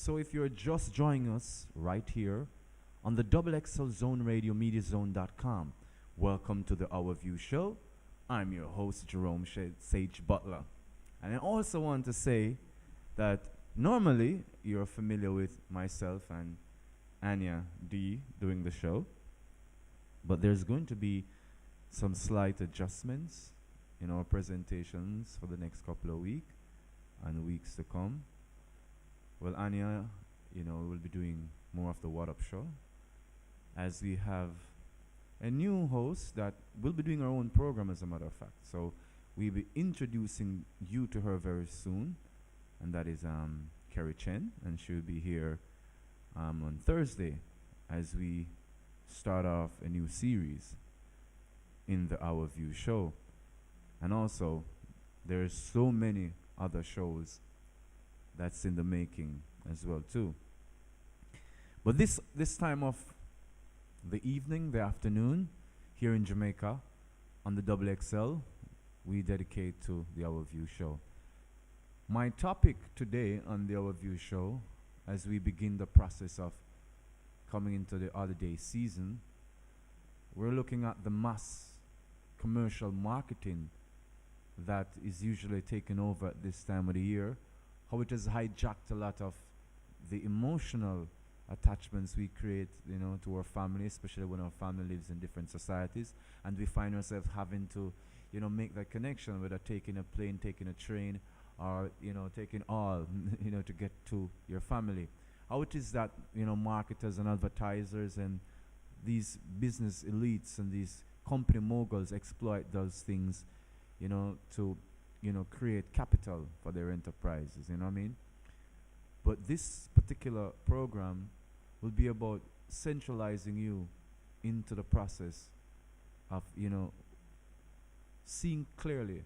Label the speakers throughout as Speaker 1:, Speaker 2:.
Speaker 1: So if you're just joining us right here on the Double XL Zone Radio MediaZone.com, welcome to the Our View Show. I'm your host, Jerome Sage Butler. And I also want to say that normally you're familiar with myself and Anya D doing the show, but there's going to be some slight adjustments in our presentations for the next couple of weeks and weeks to come. Well, Anya, will be doing more of the What Up show, as we have a new host that will be doing her own program, as a matter of fact. So we'll be introducing you to her very soon, and that is Kerry Chen, and she'll be here on Thursday as we start off a new series in the Our View show. And also, there's so many other shows that's in the making as well too. But this time of the evening, the afternoon, here in Jamaica, on the Double XL, we dedicate to the Our View show. My topic today on the Our View show, as we begin the process of coming into the holiday season, we're looking at the mass commercial marketing that is usually taken over at this time of the year, how it has hijacked a lot of the emotional attachments we create, to our family, especially when our family lives in different societies, and we find ourselves having to, make that connection, whether taking a plane, taking a train, or taking all, to get to your family. How it is that marketers and advertisers and these business elites and these company moguls exploit those things, to create capital for their enterprises. You know what I mean? But this particular program will be about centralizing you into the process of, seeing clearly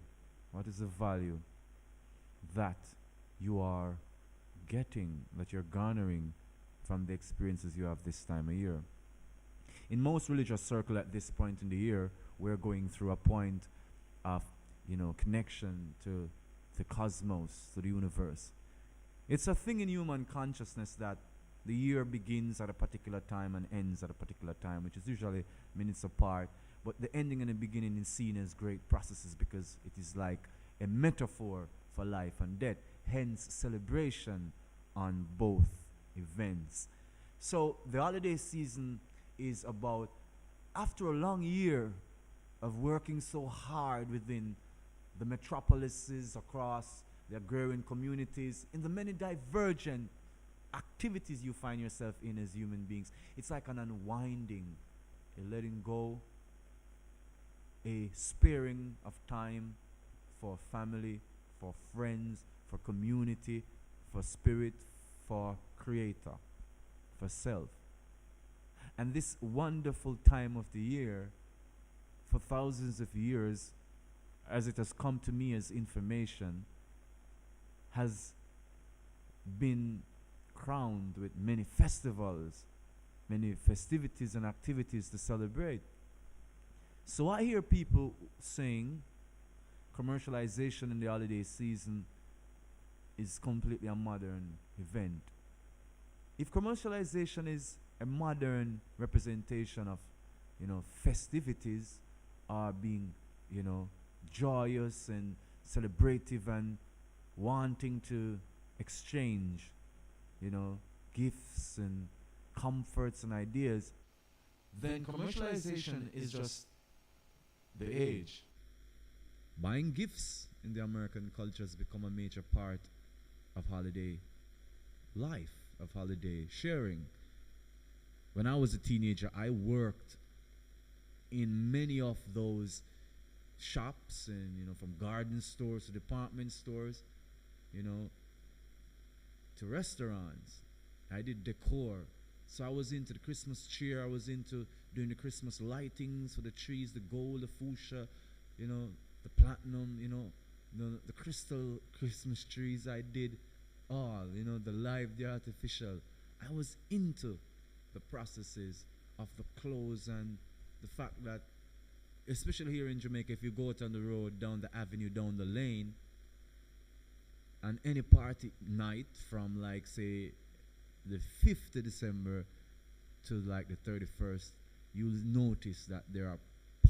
Speaker 1: what is the value that you are getting, that you're garnering from the experiences you have this time of year. In most religious circles at this point in the year, we're going through a point of, connection to the cosmos, to the universe. It's a thing in human consciousness that the year begins at a particular time and ends at a particular time, which is usually minutes apart. But the ending and the beginning is seen as great processes because it is like a metaphor for life and death. Hence, celebration on both events. So the holiday season is about, after a long year of working so hard within the metropolises across the agrarian communities, in the many divergent activities you find yourself in as human beings, it's like an unwinding, a letting go, a sparing of time for family, for friends, for community, for spirit, for creator, for self. And this wonderful time of the year, for thousands of years, as it has come to me as information, has been crowned with many festivals, many festivities and activities to celebrate. So I hear people saying commercialization in the holiday season is completely a modern event. If commercialization is a modern representation of, festivities are being, joyous and celebrative and wanting to exchange, gifts and comforts and ideas, then commercialization is just the age. Buying gifts in the American culture has become a major part of holiday life, of holiday sharing. When I was a teenager, I worked in many of those shops, and from garden stores to department stores, to restaurants. I did decor. So I was into the Christmas cheer. I was into doing the Christmas lightings for the trees, the gold, the fuchsia, the platinum, the crystal Christmas trees. I did all, the live, the artificial. I was into the processes of the clothes and the fact that, especially here in Jamaica, if you go out on the road, down the avenue, down the lane, and any party night from, like, say,
Speaker 2: the 5th of December to like the 31st, you'll notice that there are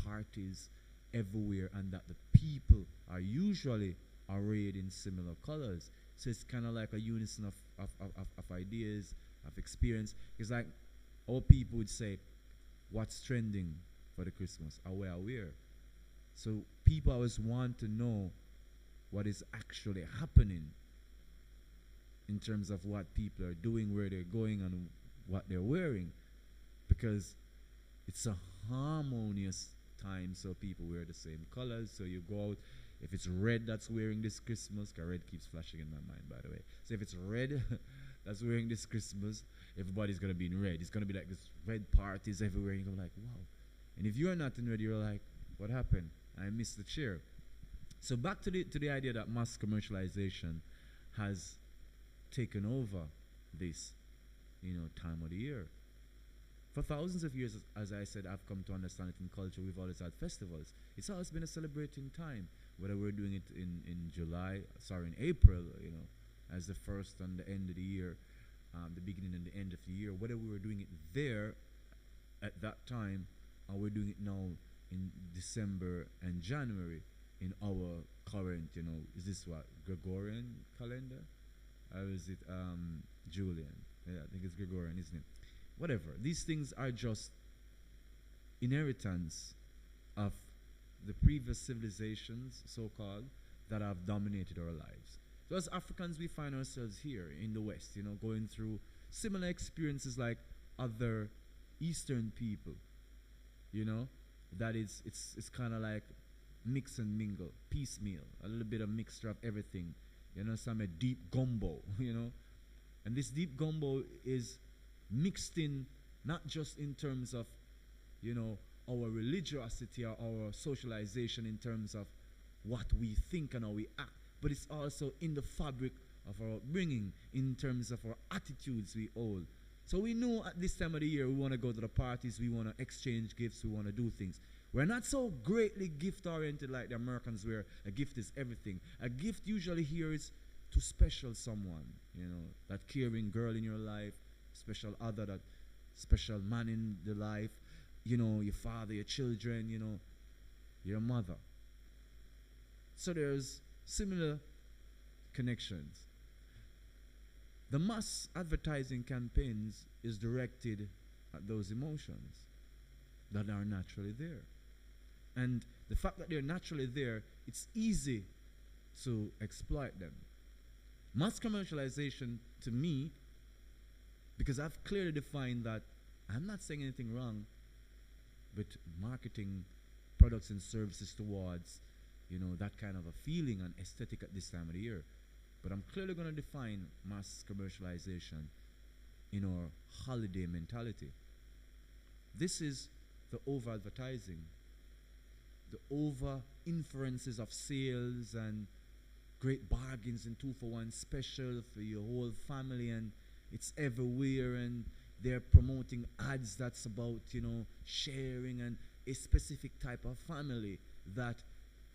Speaker 2: parties everywhere and that the people are usually arrayed in similar colors. So it's kind of like a unison of ideas, of experience. It's like all people would say, what's trending for the Christmas? Are we aware? So people always want to know what is actually happening in terms of what people are doing, where they're going, and what they're wearing, because it's a harmonious time, so people wear the same colors. So you go out, if it's red that's wearing this Christmas, because red keeps flashing in my mind, by the way. So if it's red that's wearing this Christmas, everybody's going to be in red. It's going to be like this red parties everywhere. You go like, wow. And if you're not in red, you're like, what happened? I missed the chair. So back to the idea that mass commercialization has taken over this, time of the year. For thousands of years, as I said, I've come to understand it in culture. We've always had festivals. It's always been a celebrating time, whether we're doing it in April, as the first and the end of the year, the beginning and the end of the year, whether we were doing it there at that time, or we're doing it now in December and January in our current, is this what, Gregorian calendar? Or is it Julian? Yeah, I think it's Gregorian, isn't it? Whatever. These things are just inheritance of the previous civilizations, so-called, that have dominated our lives. So as Africans, we find ourselves here in the West, going through similar experiences like other Eastern people, that it's kind of like mix and mingle, piecemeal, a little bit of mixture of everything, some a deep gumbo, and this deep gumbo is mixed in not just in terms of, our religiosity or our socialization in terms of what we think and how we act, but it's also in the fabric of our upbringing, in terms of our attitudes we hold. So we know at this time of the year we want to go to the parties, we want to exchange gifts, we want to do things. We're not so greatly gift-oriented like the Americans, where a gift is everything. A gift usually here is to special someone, that caring girl in your life, special other, that special man in the life, your father, your children, your mother. So there's similar connections. The mass advertising campaigns is directed at those emotions that are naturally there. And the fact that they're naturally there, it's easy to exploit them. Mass commercialization, to me, because I've clearly defined that I'm not saying anything wrong with marketing products and services towards, that kind of a feeling and aesthetic at this time of the year. But I'm clearly going to define mass commercialization in our holiday mentality. This is the over-advertising, the over-inferences of sales and great bargains and 2-for-1 special for your whole family, and it's everywhere, and they're promoting ads that's about, sharing, and a specific type of family that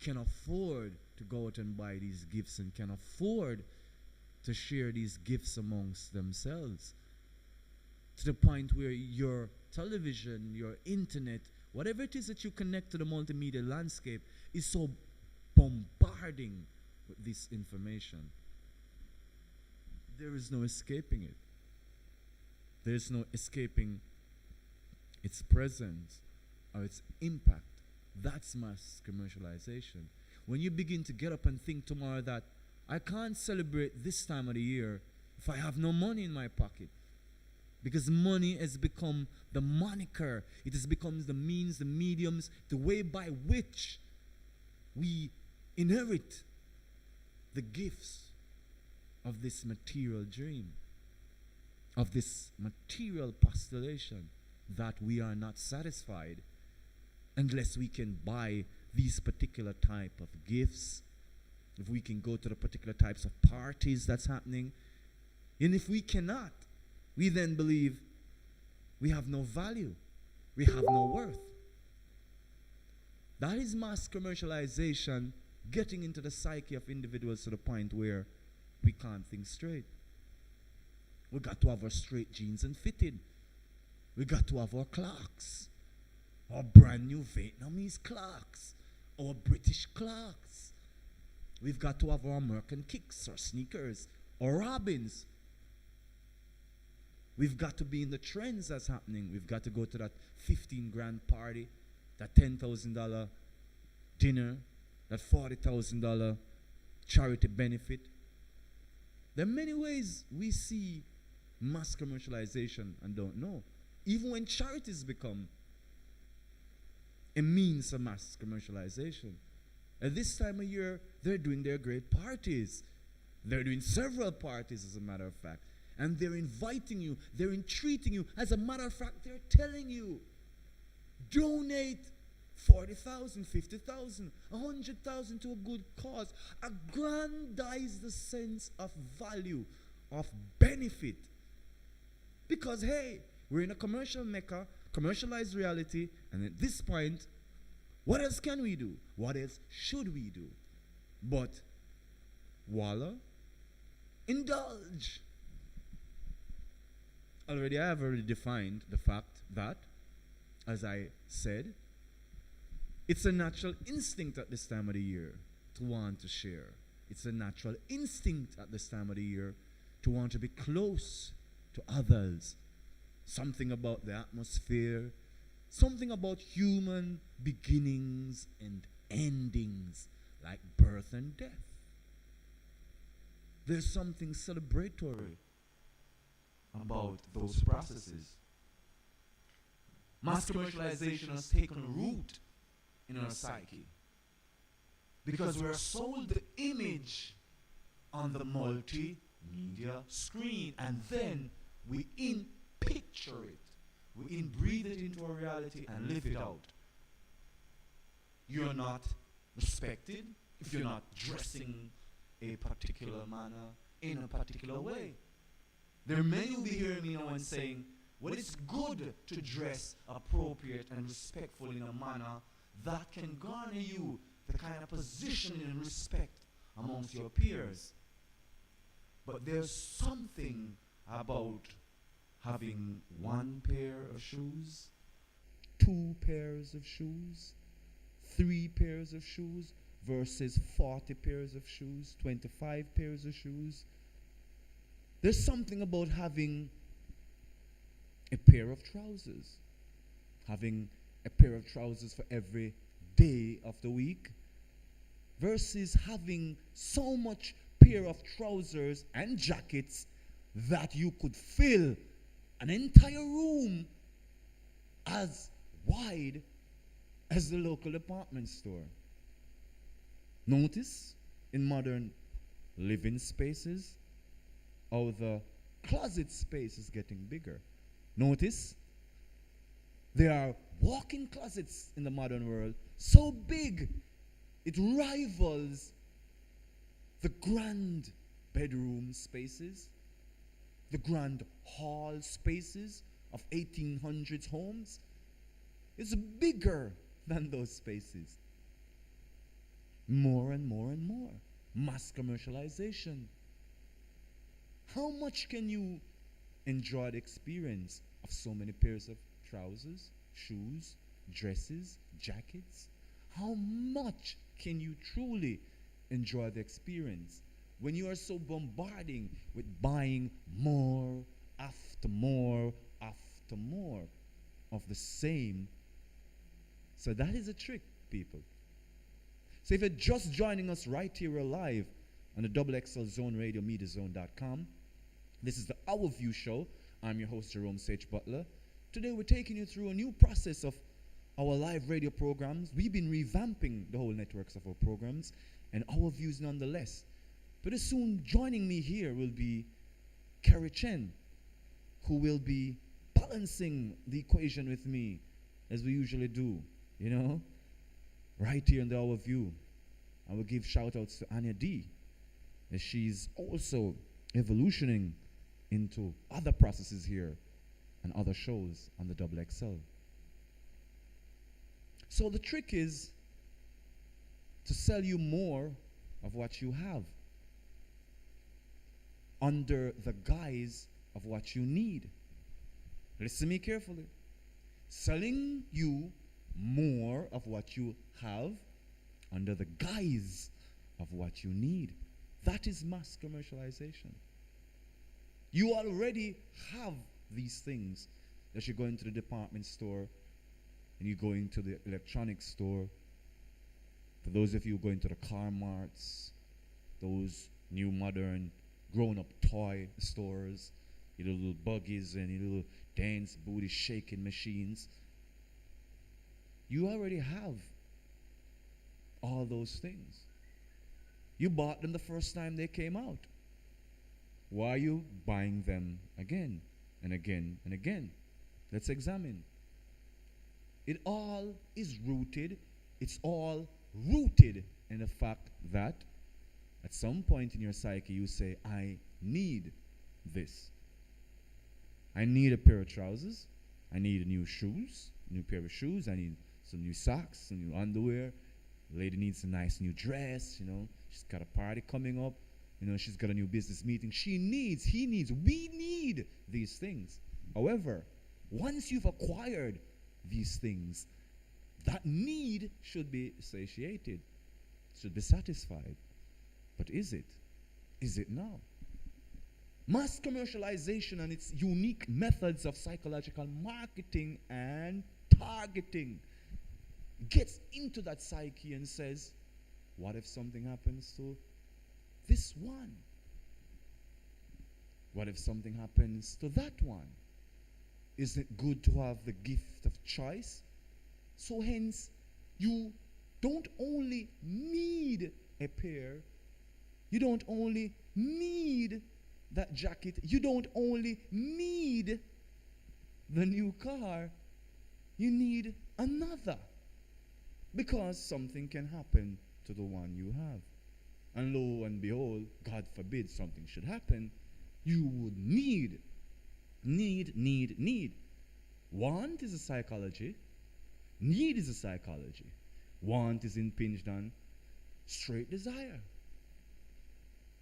Speaker 2: can afford to go out and buy these gifts and can afford to share these gifts amongst themselves, to the point where your television, your internet, whatever it is that you connect to the multimedia landscape is so bombarding with this information. There is no escaping it. There is no escaping its presence or its impact. That's mass commercialization. When you begin to get up and think tomorrow that I can't celebrate this time of the year if I have no money in my pocket, because money has become the moniker, it has become the means, the mediums, the way by which we inherit the gifts of this material dream, of this material postulation that we are not satisfied unless we can buy these particular type of gifts, if we can go to the particular types of parties that's happening. And if we cannot, we then believe we have no value, we have no worth. That is mass commercialization getting into the psyche of individuals to the point where we can't think straight. We got to have our straight jeans and fitted. We got to have our clocks. Our brand new Vietnamese clocks. Our British clocks. We've got to have our American kicks, our sneakers, our Robins. We've got to be in the trends that's happening. We've got to go to that 15 grand party, that $10,000 dinner, that $40,000 charity benefit. There are many ways we see mass commercialization and don't know. Even when charities become a means of mass commercialization. At this time of year, they're doing their great parties. They're doing several parties, as a matter of fact. And they're inviting you, they're entreating you. As a matter of fact, they're telling you, donate 40,000, 50,000, 100,000 to a good cause. Aggrandize the sense of value, of benefit. Because, hey, we're in a commercial mecca, commercialized reality, and at this point, what else can we do? What else should we do? But, voila, indulge. I have already defined the fact that, as I said, it's a natural instinct at this time of the year to want to share. It's a natural instinct at this time of the year to want to be close to others. Something about the atmosphere, something about human beginnings and endings, like birth and death. There's something celebratory
Speaker 1: about those processes. Mass commercialization has taken root in our psyche because we're sold the image on the multimedia screen, and then we picture it, we breathe it into our reality and live it out. You're not respected if you're not dressing a particular manner in a particular way. There are many who will be hearing me now and saying, well, it's good to dress appropriate and respectful in a manner that can garner you the kind of position and respect amongst your peers. But there's something about having one pair of shoes, 2 pairs of shoes, 3 pairs of shoes versus 40 pairs of shoes, 25 pairs of shoes. There's something about having a pair of trousers, having a pair of trousers for every day of the week, versus having so much pair of trousers and jackets that you could fill an entire room as wide as the local department store. Notice in modern living spaces how the closet space is getting bigger. Notice there are walk-in closets in the modern world so big it rivals the grand bedroom spaces, the grand hall spaces of 1800s homes. It's bigger than those spaces. More and more and more. Mass commercialization. How much can you enjoy the experience of so many pairs of trousers, shoes, dresses, jackets? How much can you truly enjoy the experience when you are so bombarding with buying more after more after more of the same? So that is a trick, people. So if you're just joining us right here live on the XXL Zone Radio, MediaZone.com, this is the Our View Show. I'm your host, Jerome Sage Butler. Today we're taking you through a new process of our live radio programs. We've been revamping the whole networks of our programs and Our Views nonetheless. But soon joining me here will be Kerry Chen, who will be balancing the equation with me as we usually do, you know, right here in the Our View. I will give shout outs to Anya D, as she's also evolutioning into other processes here and other shows on the XXL. So the trick is to sell you more of what you have under the guise
Speaker 2: of what you need. Listen to me carefully. Selling you more of what you have under the guise of what you need. That is mass commercialization. You already have these things that you go into the department store and you go into the electronics store. For those of you who go into the car marts, those new modern grown-up toy stores, your little buggies and your little dance booty shaking machines, you already have all those things. You bought them the first time they came out. Why are you buying them again and again and again? Let's examine. It all is rooted, it's all rooted in the fact that at some point in your psyche you say, I need this. I need a pair of trousers. I need new shoes, new pair of shoes. I need some new socks, some new underwear. Lady needs a nice new dress, She's got a party coming up. She's got a new business meeting. She needs, he needs, we need these things. However, once you've acquired these things, that need should be satiated, should be satisfied. But is it? Is it now? Mass commercialization and its unique methods of psychological marketing and targeting gets into that psyche and says, what if something happens to this one? What if something happens to that one? Is it good to have the gift of choice? So hence, you don't only need a pair, you don't only need that jacket, you don't only need the new car, you need another. Because something can happen to the one you have. And lo and behold, God forbid something should happen, you would need. Want is a psychology. Need is a psychology. Want is impinged on straight desire.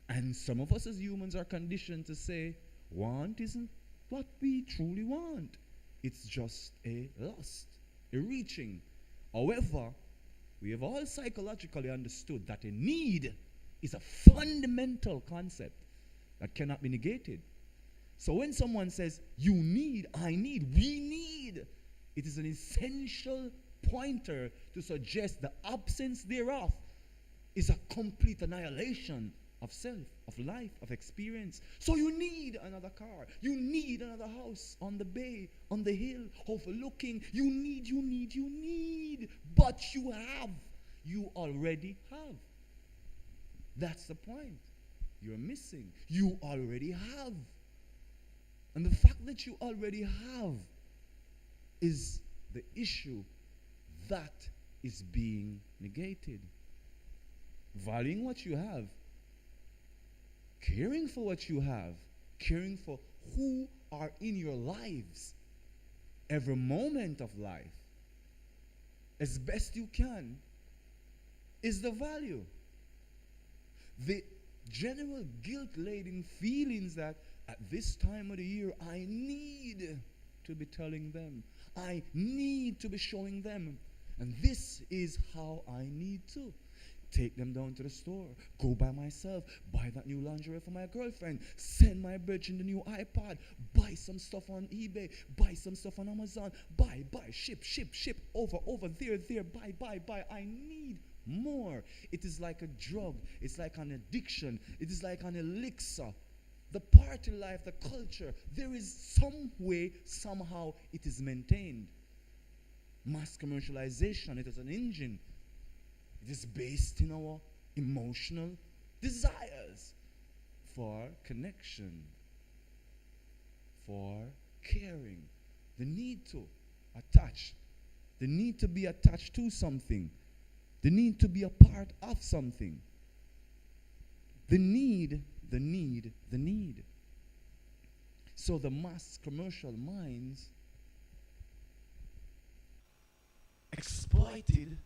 Speaker 2: And some of us as humans are conditioned to say, want isn't what we truly want. It's just a lust, a reaching. However, we have all psychologically understood that a need is a fundamental concept that cannot be negated. So when someone says, you need, I need, we need, it is an essential pointer to suggest the absence thereof is a complete annihilation of self, of life, of experience. So you need another car. You need another house on the bay, on the hill, overlooking. You need. But you have. You already have. That's the point. You're missing. You already have. And the fact that you already have is the issue that is being negated. Valuing what you have, caring for what you have, caring for who are in your lives, every moment of life, as best you can, is the value. The general guilt-laden feelings that at this time of the year, I need to be telling them. I need to be showing them. And this is how I need to. Take them down to the store, go by myself, buy that new lingerie for my girlfriend, send my virgin the new iPod, buy some stuff on eBay, buy some stuff on Amazon, buy, ship, over, there, buy. I need more. It is like a drug. It's like an addiction. It is like an elixir. The party life, the culture, there is some way, somehow it is maintained. Mass commercialization, it is an engine. It is based in our emotional desires for connection, for caring, the need to attach, the need to be attached to something, the need to be a part of something, the need. So the mass commercial minds exploited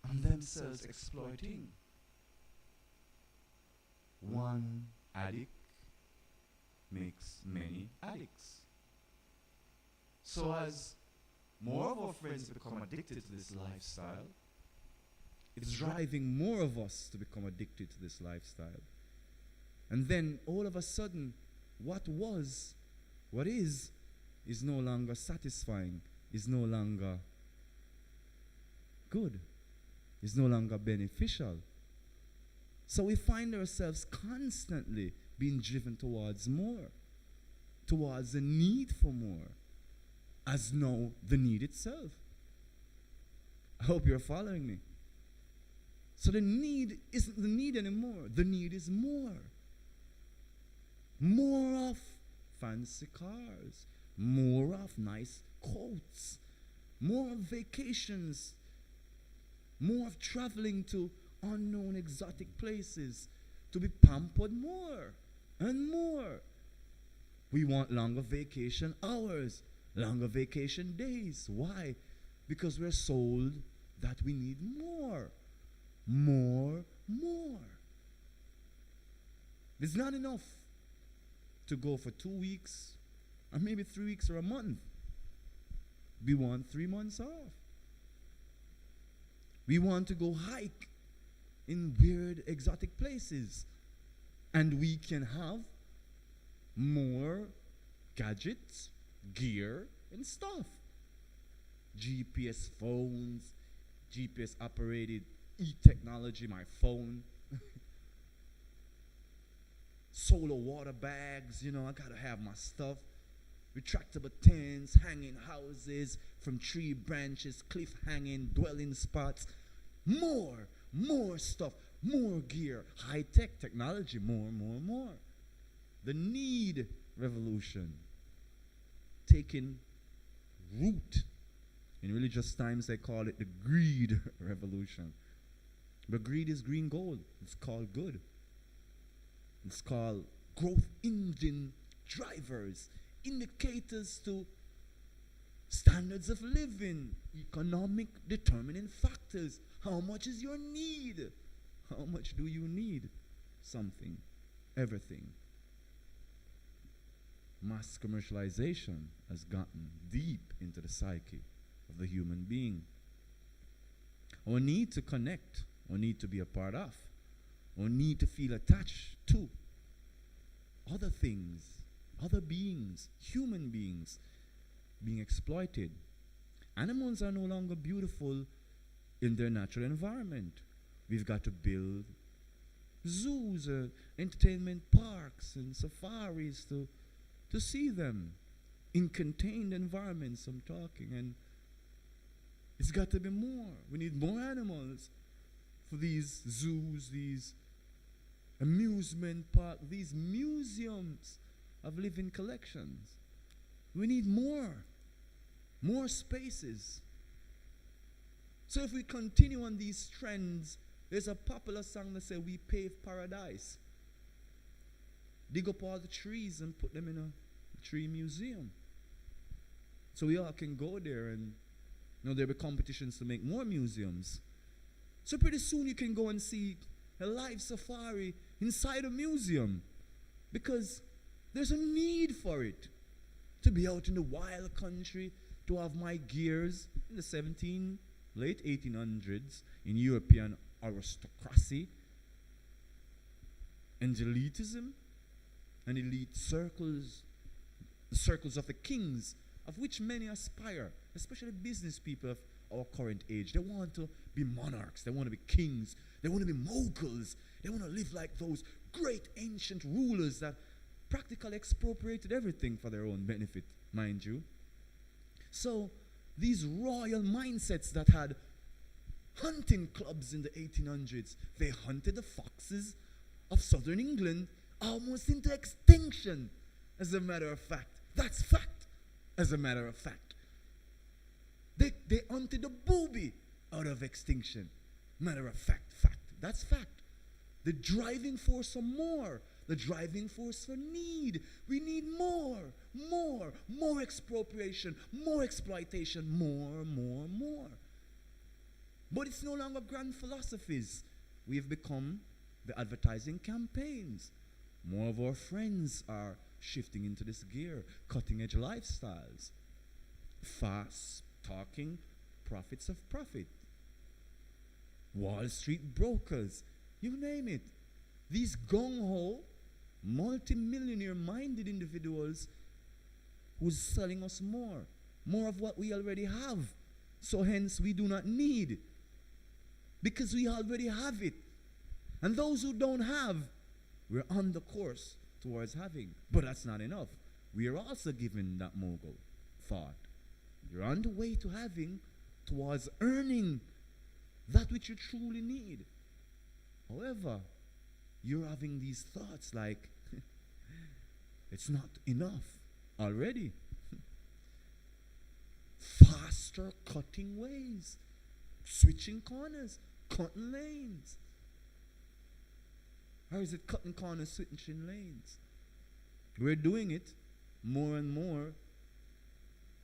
Speaker 2: and themselves exploiting. One addict
Speaker 1: makes many addicts. So as more of our friends become addicted to this lifestyle,
Speaker 2: it's driving more of us to become addicted to this lifestyle. And then all of a sudden, what is no longer satisfying, is no longer good, is no longer beneficial. So we find ourselves constantly being driven towards more, towards the need for more, as now the need itself. I hope you're following me. So the need isn't the need anymore. The need is more. More of fancy cars, more of nice coats, more of vacations, more of traveling to unknown exotic places, to be pampered more and more. We want longer vacation hours, longer vacation days. Why? Because we're sold that we need more. More. It's not enough to go for 2 weeks or maybe 3 weeks or a month. We want 3 months off. We want to go hike in weird exotic places. And we can have more gadgets, gear, and stuff. GPS phones, GPS operated e-technology, my phone. Solar water bags, I gotta have my stuff. Retractable tents, hanging houses from tree branches, cliff hanging, dwelling spots. More stuff, more gear, high-tech technology, more. The need revolution taking root. In religious times, they call it the greed revolution. But greed is green gold. It's called good. It's called growth engine drivers, indicators to standards of living, economic determining factors. How much is your need? How much do you need? Something, everything. Mass commercialization has gotten deep into the psyche of the human being. Our need to connect, our need to be a part of, our need to feel attached to other things, other beings, human beings being exploited. Animals are no longer beautiful in their natural environment. We've got to build zoos, entertainment parks, and safaris to see them in contained environments. I'm talking, and it's got to be more. We need more animals for these zoos, these amusement parks, these museums of living collections. We need more spaces. So if we continue on these trends, there's a popular song that says we pave paradise. Dig up all the trees and put them in a tree museum. So we all can go there, and there'll be competitions to make more museums. So pretty soon you can go and see a live safari inside a museum, because there's a need for it. To be out in the wild country, to have my gears in the late 1800s, in European aristocracy and elitism and elite circles, the circles of the kings, of which many aspire, especially business people of our current age. They want to be monarchs, they want to be kings, they want to be moguls, they want to live like those great ancient rulers that practically expropriated everything for their own benefit, mind you. So these royal mindsets that had hunting clubs in the 1800s, they hunted the foxes of southern England almost into extinction, as a matter of fact. That's fact, as a matter of fact. They hunted the booby out of extinction. Matter of fact. That's fact. The driving force for more. The driving force for need. We need more expropriation, more exploitation, more. But it's no longer grand philosophies. We have become the advertising campaigns. More of our friends are shifting into this gear, cutting edge lifestyles, fast talking prophets of profit, Wall Street brokers, you name it. These gung-ho, multi-millionaire minded individuals who's selling us more of what we already have. So hence we do not need, because we already have it. And those who don't have, we're on the course towards having. But that's not enough. We are also given that mogul thought. You're on the way to having, towards earning that which you truly need. However, you're having these thoughts like, it's not enough already. Faster cutting ways, switching corners, cutting lanes. Or is it cutting corners, switching lanes? We're doing it more and more.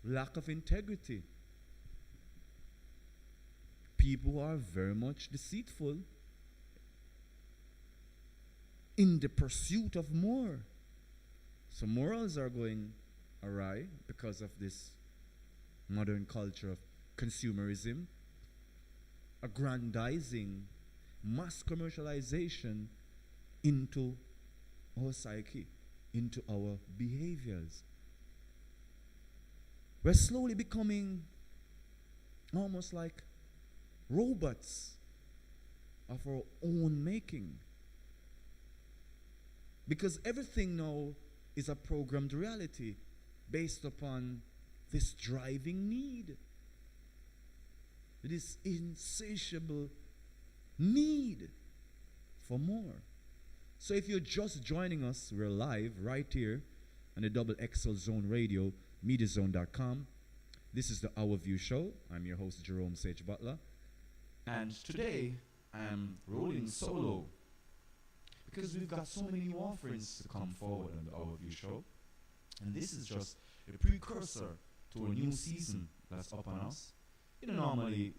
Speaker 2: Lack of integrity. People are very much deceitful in the pursuit of more. So morals are going awry because of this modern culture of consumerism, aggrandizing, mass commercialization into our psyche, into our behaviors. We're slowly becoming almost like robots of our own making. Because everything now is a programmed reality based upon this driving need, this insatiable need for more. So if you're just joining us, we're live right here on the Double XL Zone Radio, MediaZone.com. This is the Our View Show. I'm your host, Jerome Sage Butler.
Speaker 1: And today, I'm rolling solo because we've got so many new offerings to come forward on the Our View Show. And this is just a precursor to a new season that's up on us. Normally,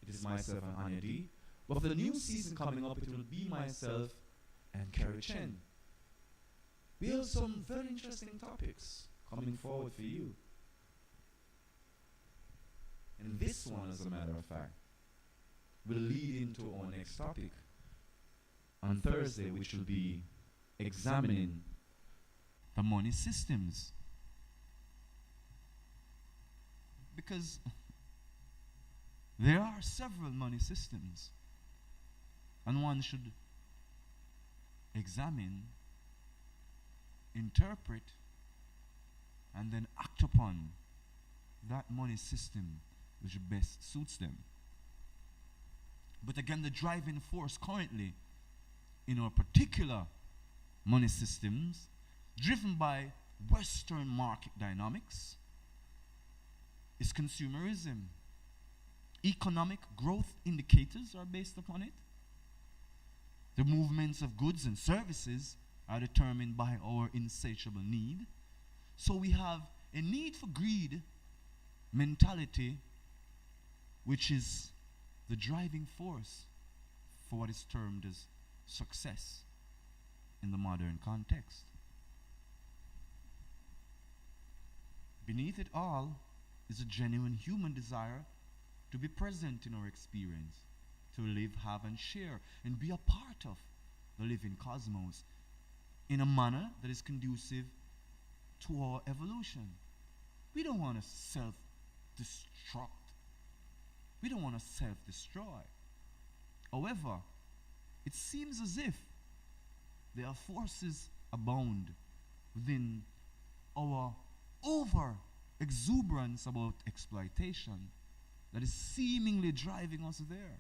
Speaker 1: it is myself and Anya D. But for the new season coming up, it will be myself and Kerry Chen. We have some very interesting topics coming forward for you. And this one, as a matter of fact, will lead into our next topic on Thursday, which will be examining the money systems. Because there are several money systems, and one should examine, interpret, and then act upon that money system which best suits them. But again, the driving force currently in our particular money systems, driven by Western market dynamics, is consumerism. Economic growth indicators are based upon it. The movements of goods and services are determined by our insatiable need. So we have a need for greed mentality, which is the driving force for what is termed as success in the modern context. Beneath it all is a genuine human desire to be present in our experience, to live, have, and share, and be a part of the living cosmos in a manner that is conducive to our evolution. We don't want to self-destruct. We don't want to self-destroy. However, it seems as if there are forces abound within our over-exuberance about exploitation that is seemingly driving us there.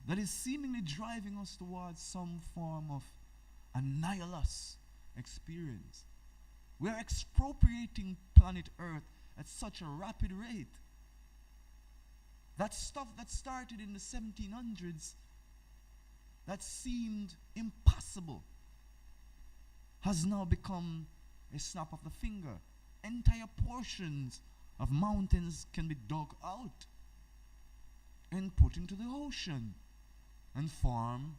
Speaker 1: That is seemingly driving us towards some form of a nihilous experience. We are expropriating planet Earth at such a rapid rate. That stuff that started in the 1700s, that seemed impossible, has now become a snap of the finger. Entire portions of mountains can be dug out and put into the ocean and form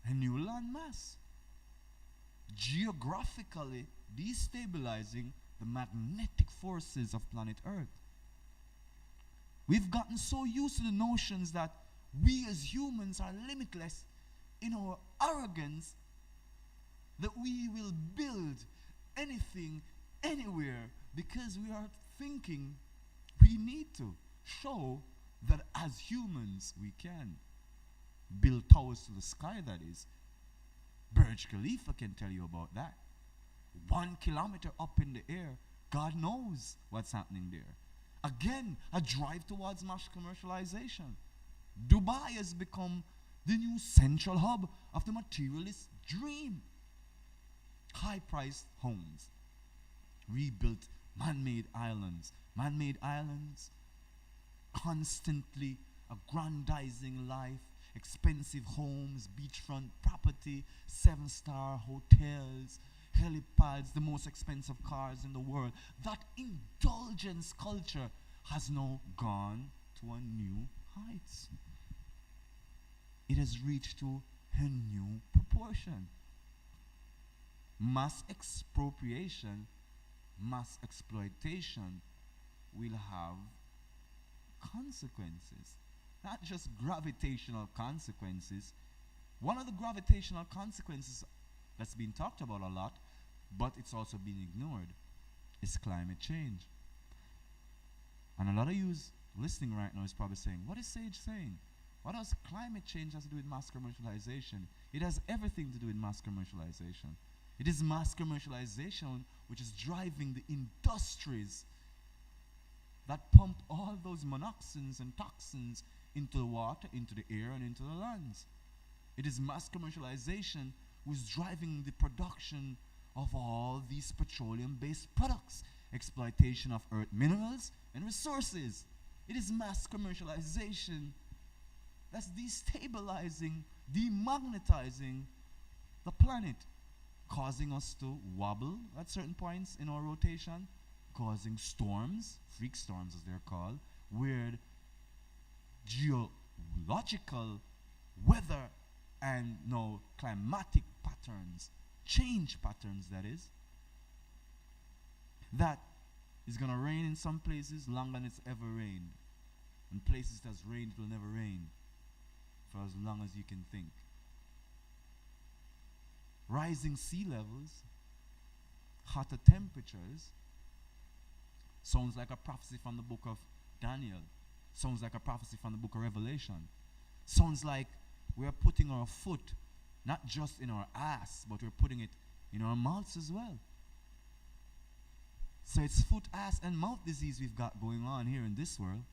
Speaker 1: a new landmass.
Speaker 3: geographically destabilizing the magnetic forces of planet Earth. We've gotten so used to the notions that we as humans are limitless in our arrogance that we will build anything, anywhere, because we are thinking we need to show that as humans we can build towers to the sky, that is. Burj Khalifa can tell you about that. 1 kilometer up in the air, God knows what's happening there. Again, a drive towards mass commercialization. Dubai has become the new central hub of the materialist dream. High-priced homes, rebuilt man-made islands. Man-made islands, constantly aggrandizing life, expensive homes, beachfront property, 7-star hotels, helipads, the most expensive cars in the world. That indulgence culture has now gone to a new heights. It has reached to a new proportion. Mass expropriation, mass exploitation will have consequences. Not just gravitational consequences. One of the gravitational consequences that's been talked about a lot, but it's also been ignored, is climate change. And a lot of you listening right now is probably saying, what is Sage saying? What does climate change has to do with mass commercialization? It has everything to do with mass commercialization. It is mass commercialization which is driving the industries that pump all those monoxins and toxins into the water, into the air, and into the lands. It is mass commercialization which is driving the production of all these petroleum-based products, exploitation of earth minerals and resources. It is mass commercialization that's destabilizing, demagnetizing the planet, causing us to wobble at certain points in our rotation, causing storms, freak storms as they're called, weird geological weather and climatic patterns, change patterns, that is. That is going to rain in some places longer than it's ever rained. And places that's rained will never rain for as long as you can think. Rising sea levels, hotter temperatures, sounds like a prophecy from the book of Daniel. Sounds like a prophecy from the book of Revelation. Sounds like we're putting our foot not just in our ass, but we're putting it in our mouths as well. So it's foot, ass, and mouth disease we've got going on here in this world.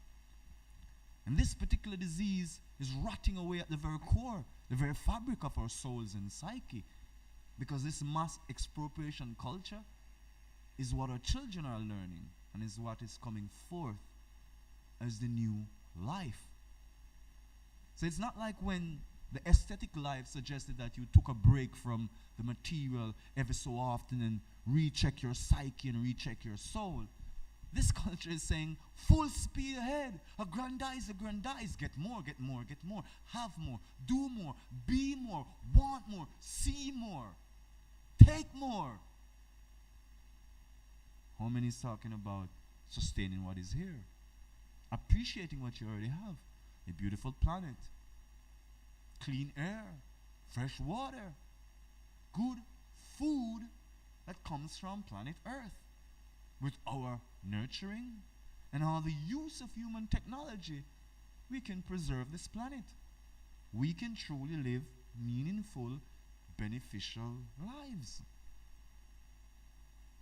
Speaker 3: And this particular disease is rotting away at the very core, the very fabric of our souls and psyche. Because this mass expropriation culture is what our children are learning and is what is coming forth as the new life. So it's not like when the aesthetic life suggested that you took a break from the material every so often and recheck your psyche and recheck your soul. This culture is saying full speed ahead, aggrandize, get more, have more, do more, be more, want more, see more, take more. How many is talking about sustaining what is here? Appreciating what you already have. A beautiful planet, clean air, fresh water, good food that comes from planet Earth. With our nurturing and all the use of human technology, we can preserve this planet. We can truly live meaningful, beneficial lives.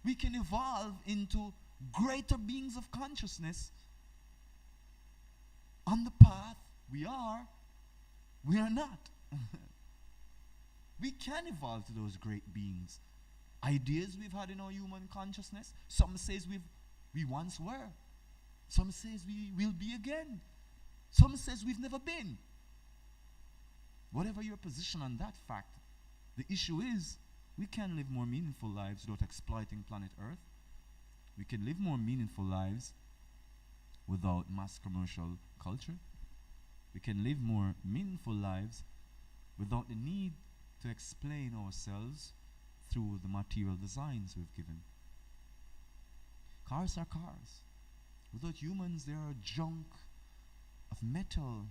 Speaker 3: We can evolve into greater beings of consciousness on the path we are not. We can evolve to those great beings. Ideas we've had in our human consciousness, some says we once were. Some says we will be again. Some says we've never been. Whatever your position on that fact, the issue is we can live more meaningful lives without exploiting planet Earth. We can live more meaningful lives without mass commercial culture. We can live more meaningful lives without the need to explain ourselves through the material designs we've given. Cars are cars. Without humans, they are a junk of metal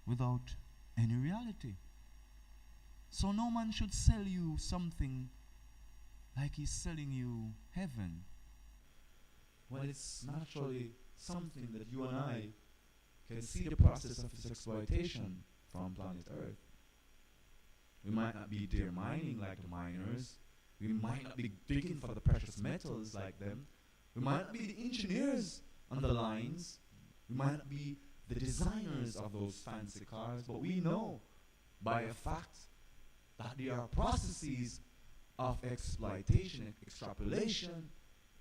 Speaker 3: without any reality. So no man should sell you something like he's selling you heaven.
Speaker 1: Well, it's naturally something that you and I can see the process of its exploitation from planet Earth. We might not be there mining like the miners. We might not be digging for the precious metals like them. We might not be the engineers on the lines. We might not be the designers of those fancy cars, but we know by a fact that there are processes of exploitation and extrapolation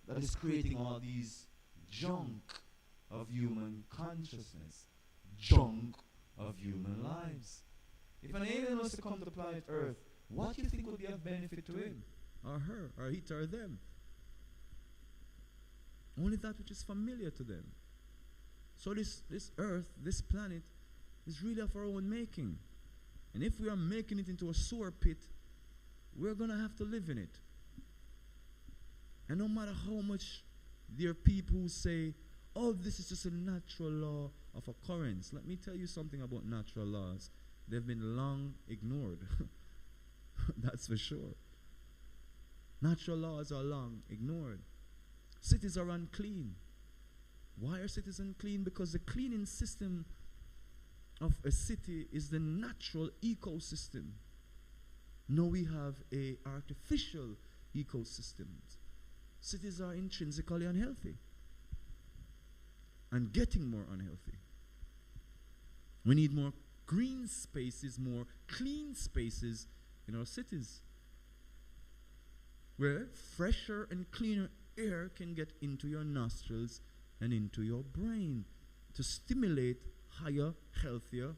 Speaker 1: that is creating all these junk of human consciousness, junk of human lives. If an alien was to come to planet Earth, what do you think would be of benefit to him, or her, or it, or them? Only that which is familiar to them. So this Earth, this planet, is really of our own making. And if we are making it into a sewer pit, we're going to have to live in it. And no matter how much there are people who say, oh, this is just a natural law of occurrence. Let me tell you something about natural laws. They've been long ignored. That's for sure. Natural laws are long ignored. Cities are unclean. Why are cities unclean? Because the cleaning system of a city is the natural ecosystem. Now we have a artificial ecosystem. Cities are intrinsically unhealthy and getting more unhealthy. We need more green spaces, more clean spaces in our cities, where fresher and cleaner air can get into your nostrils and into your brain to stimulate higher, healthier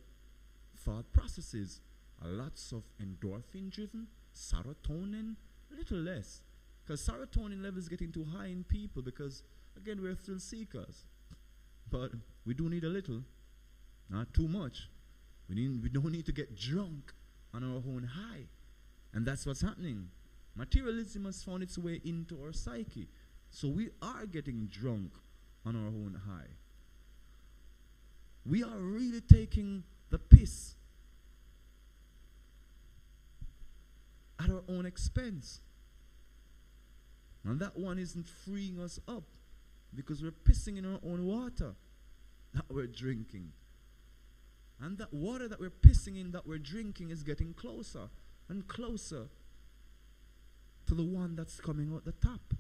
Speaker 1: thought processes. Lots of endorphin driven, serotonin, a little less. Because serotonin levels getting too high in people because, again, we're thrill seekers. But we do need a little, not too much. We don't need to get drunk on our own high. And that's what's happening. Materialism has found its way into our psyche. So we are getting drunk on our own high. We are really taking the piss at our own expense. And that one isn't freeing us up because we're pissing in our own water that we're drinking. And that water that we're pissing in, that we're drinking, is getting closer and closer to the one that's coming out the top.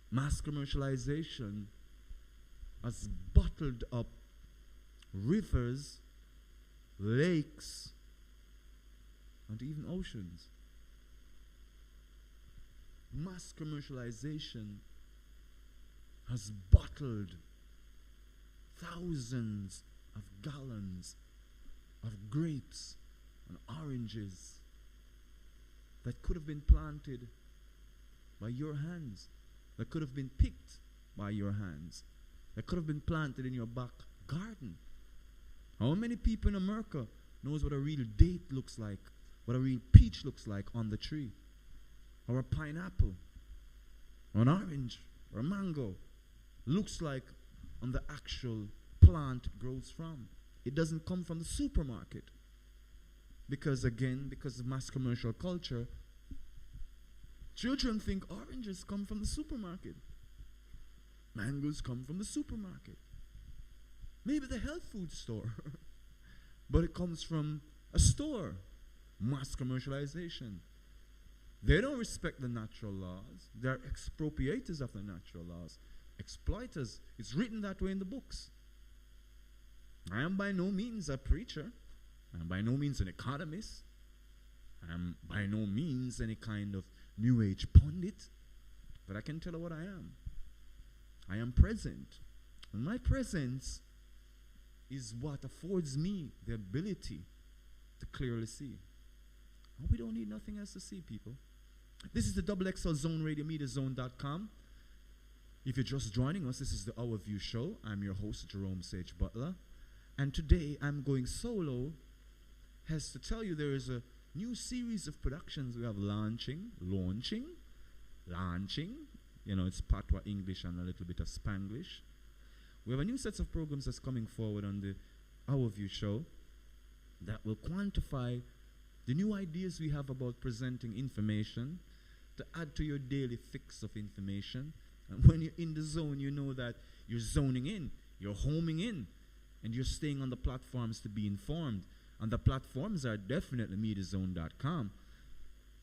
Speaker 1: Mass commercialization has bottled up rivers, lakes, and even oceans. Mass commercialization has bottled thousands of gallons of grapes and oranges that could have been planted by your hands, that could have been picked by your hands, that could have been planted in your back garden. How many people in America knows what a real date looks like, what a real peach looks like on the tree, or a pineapple, or an orange, or a mango looks like on the actual plant it grows from? It doesn't come from the supermarket. Because again, because of mass commercial culture, children think oranges come from the supermarket. Mangoes come from the supermarket. Maybe the health food store. But it comes from a store. Mass commercialization. They don't respect the natural laws. They're expropriators of the natural laws. Exploiters. It's written that way in the books. I am by no means a preacher. I am by no means an economist. I am by no means any kind of New Age pundit. But I can tell you what I am. I am present. And my presence is what affords me the ability to clearly see. And we don't need nothing else to see, people. This is the XXL Zone Radio Media Zone.com. If you're just joining us, this is the Our View Show. I'm your host, Jerome Sage Butler. And today I'm going solo, as to tell you there is a
Speaker 2: new series of productions we have launching. You know, it's Patois English and a little bit of Spanglish. We have a new set of programs that's coming forward on the Our View show that will quantify the new ideas we have about presenting information to add to your daily fix of information. And when you're in the zone, you know that you're zoning in, you're homing in, and you're staying on the platforms to be informed. And the platforms are definitely MediaZone.com.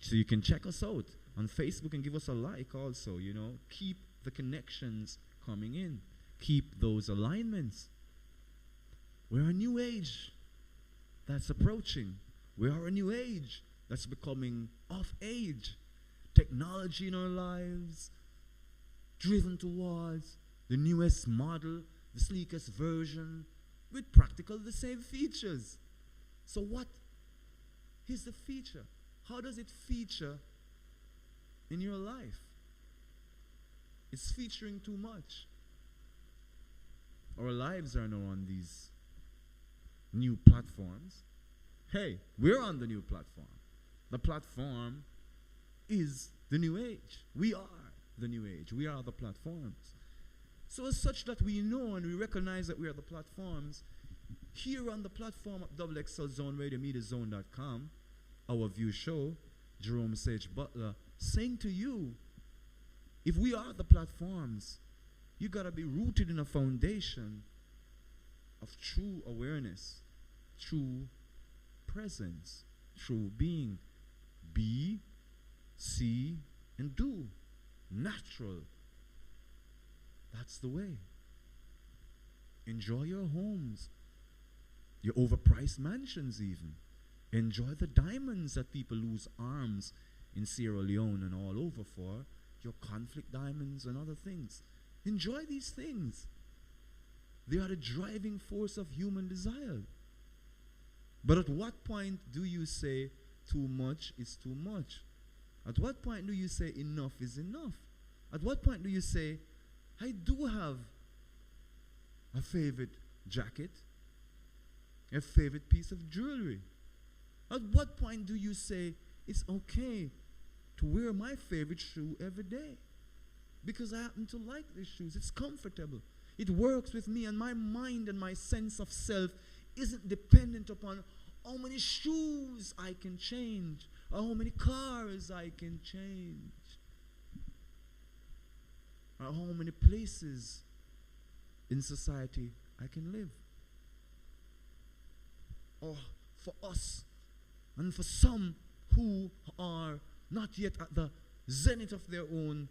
Speaker 2: So you can check us out on Facebook and give us a like also, you know. Keep the connections coming in. Keep those alignments. We're a new age that's approaching. We are a new age that's becoming off age. Technology in our lives, driven towards the newest model, the sleekest version, with practically the same features. So what is the feature? How does it feature in your life? It's featuring too much. Our lives are now on these new platforms. Hey, we're on the new platform. The platform is the new age. We are the new age. We are the platforms. So as such that we know and we recognize that we are the platforms, here on the platform of XXL Zone Radio, MediaZone.com, Our View show, Jerome Sage Butler, saying to you, if we are the platforms, you gotta be rooted in a foundation of true awareness, true presence, true being. Be, see, and do. Natural. That's the way. Enjoy your homes, your overpriced mansions even. Enjoy the diamonds that people lose arms in Sierra Leone and all over for, your conflict diamonds and other things. Enjoy these things. They are the driving force of human desire. But at what point do you say too much is too much? At what point do you say enough is enough? At what point do you say, I do have a favorite jacket, a favorite piece of jewelry? At what point do you say it's okay to wear my favorite shoe every day? Because I happen to like these shoes. It's comfortable. It works with me, and my mind and my sense of self isn't dependent upon how many shoes I can change or how many cars I can change or how many places in society I can live. Or for us and for some who are not yet at the zenith of their own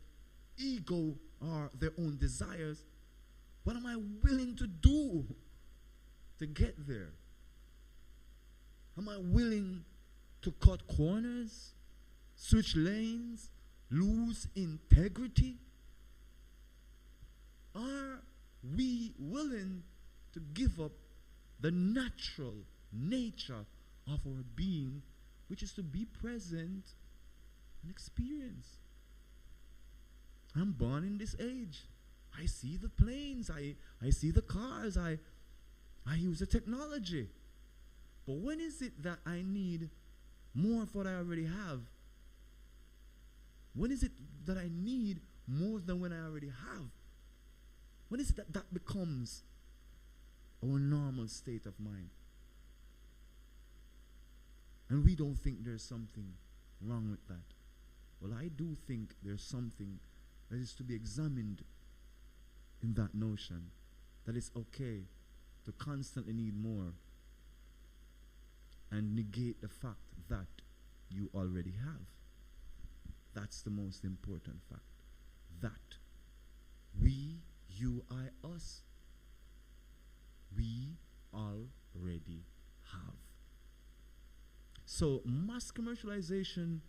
Speaker 2: ego or their own desires, what am I willing to do to get there? Am I willing to cut corners, switch lanes, lose integrity? Are we willing to give up the natural nature of our being, which is to be present and experience? I'm born in this age. I see the planes, I see the cars, I use the technology. But when is it that I need more of what I already have? When is it that I need more than when I already have? When is it that that becomes our normal state of mind? And we don't think there's something wrong with that. Well, I do think there's something that is to be examined in that notion, that it's okay to constantly need more and negate the fact that you already have. That's the most important fact. That we, you, I, us, we already have. So mass commercialization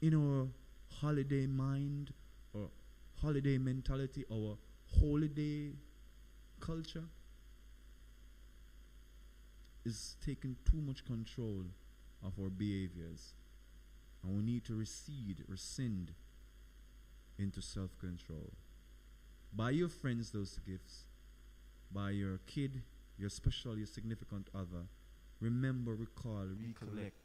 Speaker 2: in our holiday mind or holiday mentality, our holiday culture is taking too much control of our behaviors, and we need to rescind into self-control. Buy your friends those gifts. Buy your kid, your special, your significant other. Remember, recall, recollect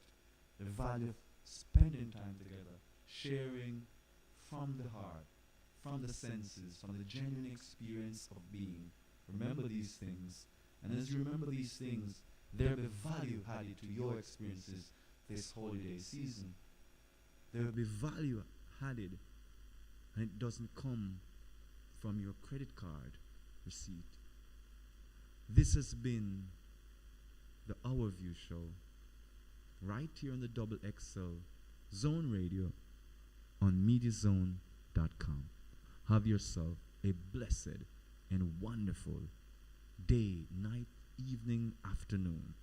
Speaker 1: the value of spending time together, sharing from the heart, from the senses, from the genuine experience of being. Remember these things, and as you remember these things, there will be value added to your experiences this holiday season. There will be value added, and it doesn't come from your credit card receipt. This has been the Our View Show, right here on the Double XL Zone Radio on MediaZone.com. Have yourself a blessed and wonderful day, night, evening, afternoon.